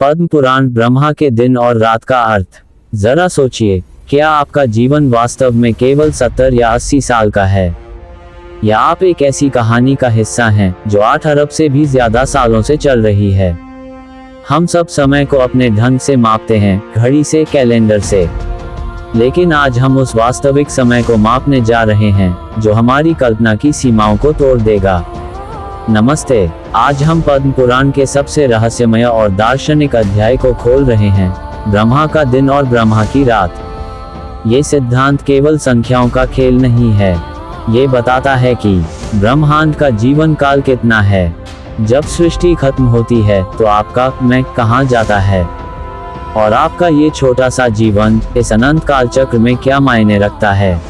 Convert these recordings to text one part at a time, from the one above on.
पद्म पुराण ब्रह्मा के दिन और रात का अर्थ। जरा सोचिए, क्या आपका जीवन वास्तव में केवल 70 या 80 साल का है, या आप एक ऐसी कहानी का हिस्सा हैं जो 8 अरब से भी ज्यादा सालों से चल रही है। हम सब समय को अपने ढंग से मापते हैं, घड़ी से, कैलेंडर से, लेकिन आज हम उस वास्तविक समय को मापने जा रहे हैं जो हमारी कल्पना की सीमाओं को तोड़ देगा। नमस्ते, आज हम पद्म पुराण के सबसे रहस्यमय और दार्शनिक अध्याय को खोल रहे हैं, ब्रह्मा का दिन और ब्रह्मा की रात। ये सिद्धांत केवल संख्याओं का खेल नहीं है, ये बताता है कि ब्रह्मांड का जीवन काल कितना है। जब सृष्टि खत्म होती है तो आपका मैं कहाँ जाता है, और आपका ये छोटा सा जीवन इस अनंत काल चक्र में क्या मायने रखता है।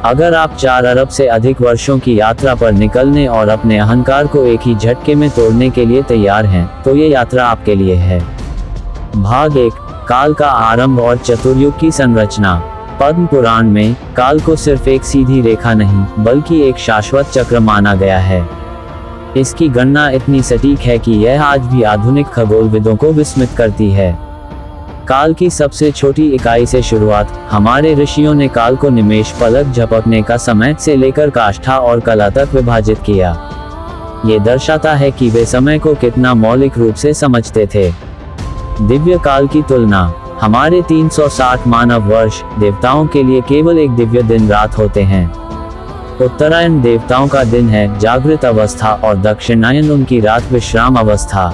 अगर आप 4 अरब से अधिक वर्षों की यात्रा पर निकलने और अपने अहंकार को एक ही झटके में तोड़ने के लिए तैयार हैं, तो ये यात्रा आपके लिए है। भाग 1, काल का आरंभ और चतुर्युग की संरचना। पद्म पुराण में काल को सिर्फ एक सीधी रेखा नहीं, बल्कि एक शाश्वत चक्र माना गया है। इसकी गणना इतनी सटीक है कि यह आज भी आधुनिक खगोलविदों को विस्मित करती है। काल की सबसे छोटी इकाई से शुरुआत। हमारे ऋषियों ने काल को निमेष, पलक झपकने का समय से लेकर काष्ठा और कला तक विभाजित किया। ये दर्शाता है कि वे समय को कितना मौलिक रूप से समझते थे। दिव्य काल की तुलना। हमारे 360 मानव वर्ष देवताओं के लिए केवल एक दिव्य दिन रात होते हैं। उत्तरायण देवताओं का दिन है, जागृत अवस्था, और दक्षिणायन उनकी रात, विश्राम अवस्था।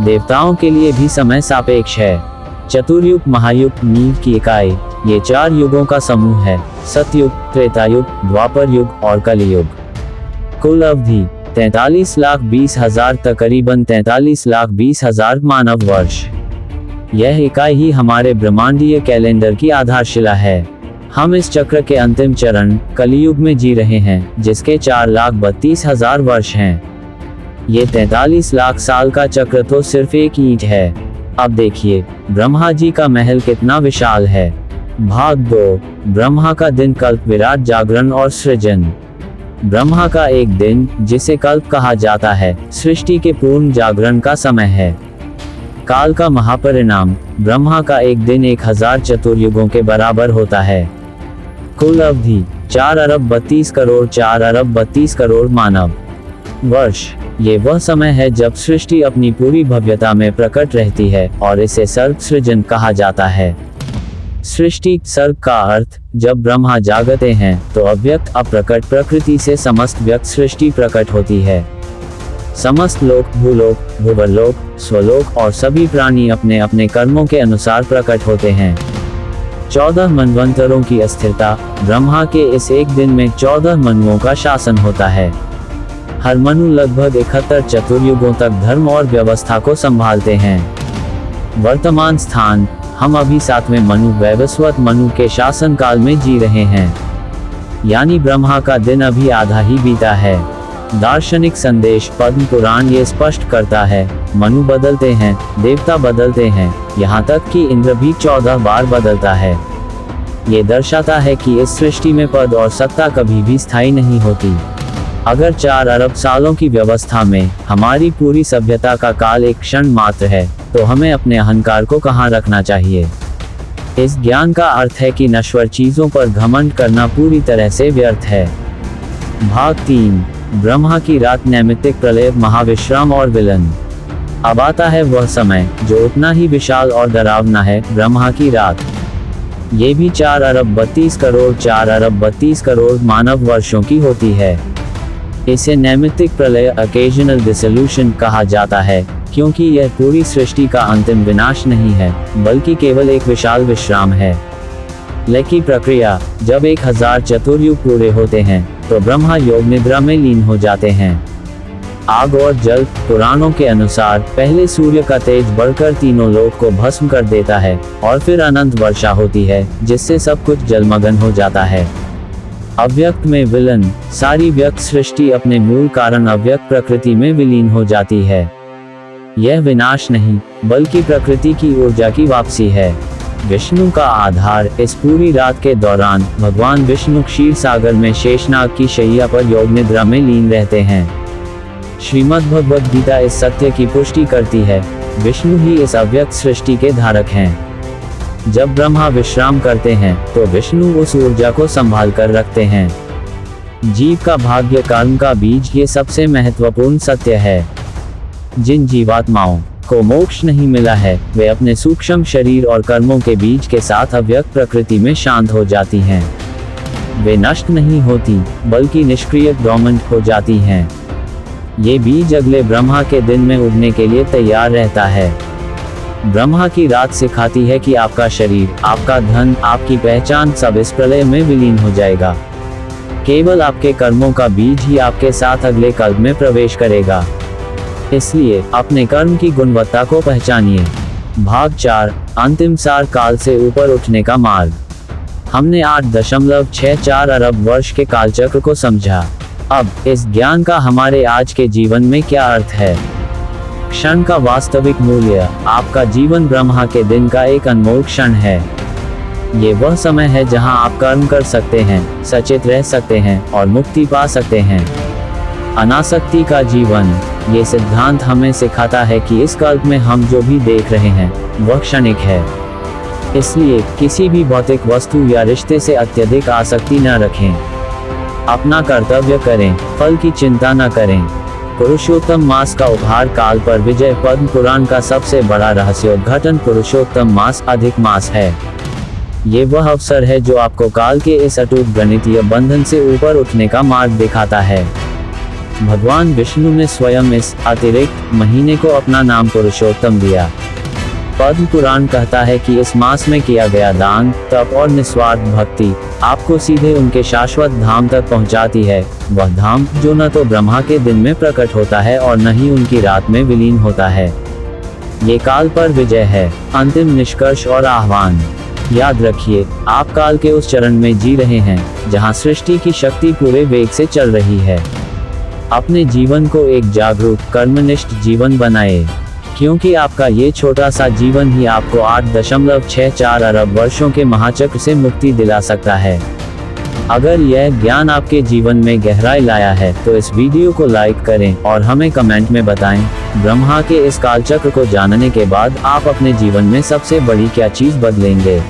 देवताओं के लिए भी समय सापेक्ष है। चतुर्युग, महायुग, नींव की इकाई। ये 4 युगों का समूह है, सतयुग, त्रेतायुग, द्वापर युग और कलियुग। कुल अवधि 43,20,000 तकरीबन 43,20,000 मानव वर्ष। यह इकाई ही हमारे ब्रह्मांडीय कैलेंडर की आधारशिला है। हम इस चक्र के अंतिम चरण कलियुग में जी रहे हैं, जिसके 4,32,000 वर्ष हैं। ये 43 लाख साल का चक्र तो सिर्फ एक ईंट है। अब देखिए, ब्रह्मा जी का महल कितना विशाल है। भाग 2, ब्रह्मा का दिन, कल्प, विराट, जागरण और सृजन। ब्रह्मा का एक दिन, जिसे कल्प कहा जाता है, सृष्टि के पूर्ण जागरण का समय है। काल का महापरिणाम। ब्रह्मा का एक दिन 1000 चतुर्युगों के बराबर होता है। कुल अवधि 4 अरब 32 करोड़ 4 अरब 32 करोड़ मानव वर्ष। ये वह समय है जब सृष्टि अपनी पूरी भव्यता में प्रकट रहती है, और इसे सर्ग सृजन कहा जाता है। सृष्टि, सर्ग का अर्थ, जब ब्रह्मा जागते हैं तो अव्यक्त, अप्रकट प्रकृति से समस्त व्यक्त सृष्टि प्रकट होती है। समस्त लोक, भूलोक, भुवरलोक, स्वलोक और सभी प्राणी अपने अपने कर्मों के अनुसार प्रकट होते हैं। 14 मनवंतरों की अस्थिरता। ब्रह्मा के इस एक दिन में 14 मनुओं का शासन होता है। हर मनु लगभग 71 चतुर्युगों तक धर्म और व्यवस्था को संभालते हैं। वर्तमान स्थान। हम अभी 7वें मनु, वैवस्वत मनु के शासन काल में जी रहे हैं, यानी ब्रह्मा का दिन अभी आधा ही बीता है। दार्शनिक संदेश। पद्म पुराण ये स्पष्ट करता है, मनु बदलते हैं, देवता बदलते हैं, यहाँ तक कि इंद्र भी 14 बार बदलता है। ये दर्शाता है कि इस सृष्टि में पद और सत्ता कभी भी स्थायी नहीं होती। अगर 4 अरब सालों की व्यवस्था में हमारी पूरी सभ्यता का काल एक क्षण मात्र है, तो हमें अपने अहंकार को कहाँ रखना चाहिए। इस ज्ञान का अर्थ है कि नश्वर चीजों पर घमंड करना पूरी तरह से व्यर्थ है। भाग 3, ब्रह्मा की रात, नैमित्तिक, प्रलय, महाविश्राम और विलन। अब आता है वह समय जो उतना ही विशाल और डरावना है, ब्रह्मा की रात। ये भी 4 अरब 32 करोड़ 4 अरब 32 करोड़ मानव वर्षों की होती है। इसे नैमित्तिक प्रलय, अकेजनल डिसोल्यूशन कहा जाता है, क्योंकि यह पूरी सृष्टि का अंतिम विनाश नहीं है, बल्कि केवल एक विशाल विश्राम है। लय की प्रक्रिया। जब 1000 चतुर्युग पूरे होते हैं तो ब्रह्मा योग निद्रा में लीन हो जाते हैं। आग और जल। पुराणों के अनुसार पहले सूर्य का तेज बढ़कर तीनों लोक को भस्म कर देता है, और फिर अनंत वर्षा होती है, जिससे सब कुछ जलमग्न हो जाता है। अव्यक्त में विलन। सारी व्यक्त सृष्टि अपने मूल कारण अव्यक्त प्रकृति में विलीन हो जाती है। यह विनाश नहीं, बल्कि प्रकृति की ऊर्जा की वापसी है। विष्णु का आधार। इस पूरी रात के दौरान भगवान विष्णु क्षीर सागर में शेषनाग की शैया पर योग निद्रा में लीन रहते हैं। श्रीमद् भगवद गीता इस सत्य की पुष्टि करती है, विष्णु ही इस अव्यक्त सृष्टि के धारक हैं। जब ब्रह्मा विश्राम करते हैं तो विष्णु उस ऊर्जा को संभाल कर रखते हैं। जीव का भाग्य कर्म का बीज ये सबसे महत्वपूर्ण सत्य है। जिन जीवात्माओं को मोक्ष नहीं मिला है वे अपने सूक्ष्म शरीर और कर्मों के बीज के साथ अव्यक्त प्रकृति में शांत हो जाती हैं। वे नष्ट नहीं होती बल्कि निष्क्रिय डोरेंट हो जाती हैं। ये बीज अगले ब्रह्मा के दिन में उगने के लिए तैयार रहता है। ब्रह्मा की रात सिखाती है कि आपका शरीर, आपका धन, आपकी पहचान सब इस प्रलय में विलीन हो जाएगा। केवल आपके कर्मों का बीज ही आपके साथ अगले कल्प में प्रवेश करेगा। इसलिए अपने कर्म की गुणवत्ता को पहचानिए। भाग 4, अंतिम सार, काल से ऊपर उठने का मार्ग। हमने 8.64 अरब वर्ष के कालचक्र को समझा। अब इस ज्ञान का हमारे आज के जीवन में क्या अर्थ है? क्षण का वास्तविक मूल्य। आपका जीवन ब्रह्मा के दिन का एक अनमोल क्षण है। ये वह समय है जहां आप कर्म कर सकते हैं, सचेत रह सकते हैं और मुक्ति पा सकते हैं। अनासक्ति का जीवन। ये सिद्धांत हमें सिखाता है कि इस कल्प में हम जो भी देख रहे हैं वह क्षणिक है। इसलिए किसी भी भौतिक वस्तु या रिश्ते से अत्यधिक आसक्ति न रखें। अपना कर्तव्य करें, फल की चिंता न करें। पुरुषोत्तम मास का उपहार। काल पर विजय। पद्म पुराण का सबसे बड़ा रहस्योद्घाटन पुरुषोत्तम मास, अधिक मास है। ये वह अवसर है जो आपको काल के इस अटूट गणितीय बंधन से ऊपर उठने का मार्ग दिखाता है। भगवान विष्णु ने स्वयं इस अतिरिक्त महीने को अपना नाम पुरुषोत्तम दिया। पद्म पुराण कहता है कि इस मास में किया गया दान, तप और निस्वार्थ भक्ति आपको सीधे उनके शाश्वत धाम तक पहुंचाती है। वह धाम जो न तो ब्रह्मा के दिन में प्रकट होता है और न ही उनकी रात में विलीन होता है। ये काल पर विजय है। अंतिम निष्कर्ष और आह्वान। याद रखिए, आप काल के उस चरण में जी रहे हैं जहां सृष्टि की शक्ति पूरे वेग से चल रही है। अपने जीवन को एक जागरूक, कर्मनिष्ठ जीवन बनाएं, क्योंकि आपका ये छोटा सा जीवन ही आपको 8.64 अरब वर्षों के महाचक्र से मुक्ति दिला सकता है। अगर यह ज्ञान आपके जीवन में गहराई लाया है तो इस वीडियो को लाइक करें और हमें कमेंट में बताएं, ब्रह्मा के इस कालचक्र को जानने के बाद आप अपने जीवन में सबसे बड़ी क्या चीज बदलेंगे।